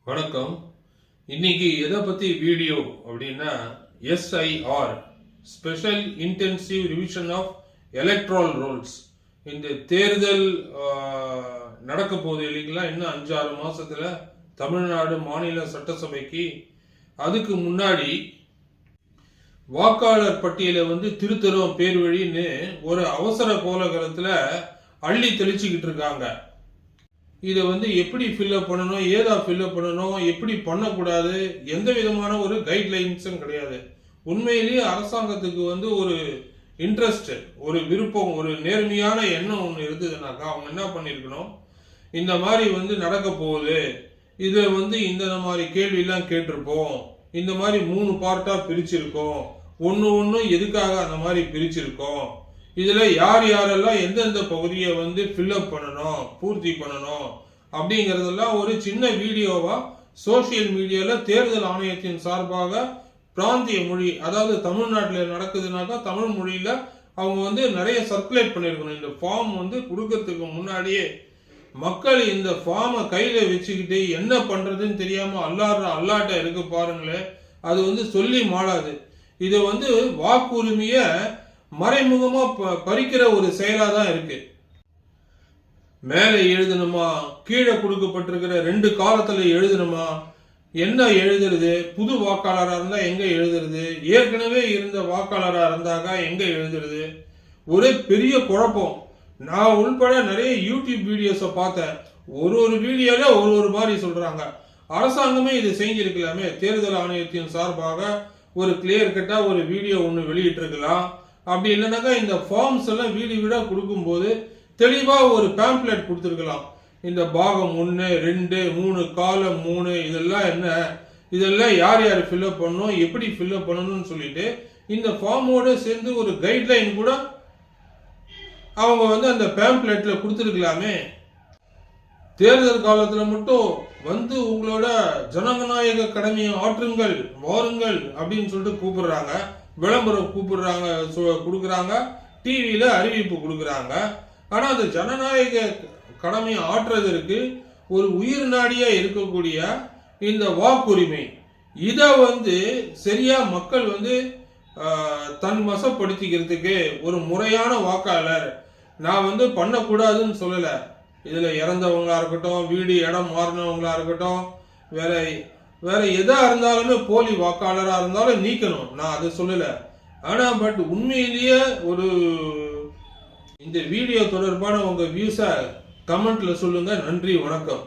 வணக்கம். இன்னைக்கு எதை பத்தி வீடியோ அப்படின்னா SIR special intensive revision of electoral rolls. இந்த தேர்தல் நடக்க போகுது இல்லைங்களா? இன்னும் 5-6 மாசத்துல தமிழ்நாடு மாநில சட்டசபைக்கு. அதுக்கு முன்னாடி வாக்காளர் பட்டியலை திருத்தரும் பேர் வழின்னு ஒரு அவசர கோலகலத்துல அள்ளி தெளிச்சுக்கிட்டு இருக்காங்க. இதை எப்படி ஃபில்அப் பண்ணணும், ஏதா ஃபில்அப் பண்ணணும், எப்படி பண்ணக்கூடாது, எந்த விதமான ஒரு கைட்லைன்ஸும் கிடையாது. உண்மையிலேயே அரசாங்கத்துக்கு ஒரு இன்ட்ரெஸ்ட், ஒரு விருப்பம், ஒரு நேர்மையான எண்ணம் ஒன்று இருந்ததுனாக்கா அவங்க என்ன பண்ணியிருக்கணும், இந்த மாதிரி நடக்க போகுது, இதை இந்த மாதிரி கேள்வியெல்லாம் கேட்டிருப்போம், இந்த மாதிரி 3 பார்ட்டாக பிரிச்சிருக்கோம், ஒன்று எதுக்காக அந்த மாதிரி பிரிச்சிருக்கோம், இதுல யார் யாரெல்லாம் எந்தெந்த பகுதியை ஃபில்அப் பண்ணணும், பூர்த்தி பண்ணணும் அப்படிங்கறதெல்லாம் ஒரு சின்ன வீடியோவா சோசியல் மீடியால தேர்தல் ஆணையத்தின் சார்பாக பிராந்திய மொழி, அதாவது தமிழ்நாட்டில் நடக்குதுனாக்கா தமிழ் மொழியில அவங்க நிறைய சர்க்குலேட் பண்ணிருக்கணும். இந்த ஃபார்ம் கொடுக்கறதுக்கு முன்னாடியே மக்கள் இந்த ஃபார்மை கையில வச்சுக்கிட்டு என்ன பண்றதுன்னு தெரியாம அல்லாட்ட இருக்கு பாருங்களேன். அது சொல்லி மாளாது. இதை வாக்குரிமைய மறைமுகமா பறிக்கிற ஒரு செயலா தான் இருக்கு. மேலே எழுதணுமா, கீழே கொடுக்கப்பட்டிருக்கிற 2 காலத்துல எழுதணுமா, என்ன எழுதுறது, புது வாக்காளராக இருந்தா எங்க எழுதுறது, ஏற்கனவே இருந்த வாக்காளராக இருந்தாக்கா எங்க எழுதுறது, ஒரே பெரிய குழப்பம். நான் உள்பட நிறைய யூடியூப் வீடியோஸை பார்த்தேன். ஒரு வீடியோல ஒரு மாதிரி சொல்றாங்க. அரசாங்கமே இதை செஞ்சிருக்கலாமே. தேர்தல் ஆணையத்தின் சார்பாக ஒரு கிளியர் கட்டா ஒரு வீடியோ ஒன்று வெளியிட்டு இருக்கலாம். அப்படி இல்லைனாக்கா இந்த ஃபார்ம்ஸ் எல்லாம் வீடா கொடுக்கும்போது தெளிவா ஒரு பேம்ப்ளெட் கொடுத்துருக்கலாம். இந்த பாகம் 1, 2, 3, காலம் 3 இதெல்லாம் என்ன, இதெல்லாம் யார் யார் ஃபில்அப் பண்ணணும், எப்படி ஃபில்அப் பண்ணணும்னு சொல்லிட்டு இந்த ஃபார்மோட சேர்ந்து ஒரு கைட்லைன் கூட அவங்க அந்த பேம்ப்ளெட்ல கொடுத்துருக்கலாமே. தேர்தல் காலத்துல மட்டும் உங்களோட ஜனநாயக கடமையை ஆற்றுங்கள், வாருங்கள் அப்படின்னு சொல்லிட்டு கூப்பிடுறாங்க, விளம்பரம் கூப்பிடுறாங்க, கொடுக்குறாங்க, டிவியில அறிவிப்பு கொடுக்குறாங்க. ஆனா அந்த ஜனநாயக கடமையை ஆற்றுறதற்கு ஒரு உயிர் நாடியா இருக்கக்கூடிய இந்த வாக்குரிமை, இதை சரியா மக்கள் தன் வசப்படுத்திக்கிறதுக்கு ஒரு முறையான வாக்காளர் நான் பண்ணக்கூடாதுன்னு சொல்லல. இதுல இறந்தவங்களா இருக்கட்டும், வீடு இடம் மாறினவங்களா இருக்கட்டும், வேற எதா இருந்தாலுமே போலி வாக்காளரா இருந்தாலும் நீக்கணும், நான் அதை சொல்லல. ஆனா பட் உண்மையிலேயே இந்த வீடியோ தொடர்பான உங்க வியூஸை கமெண்ட்ல சொல்லுங்க. நன்றி, வணக்கம்.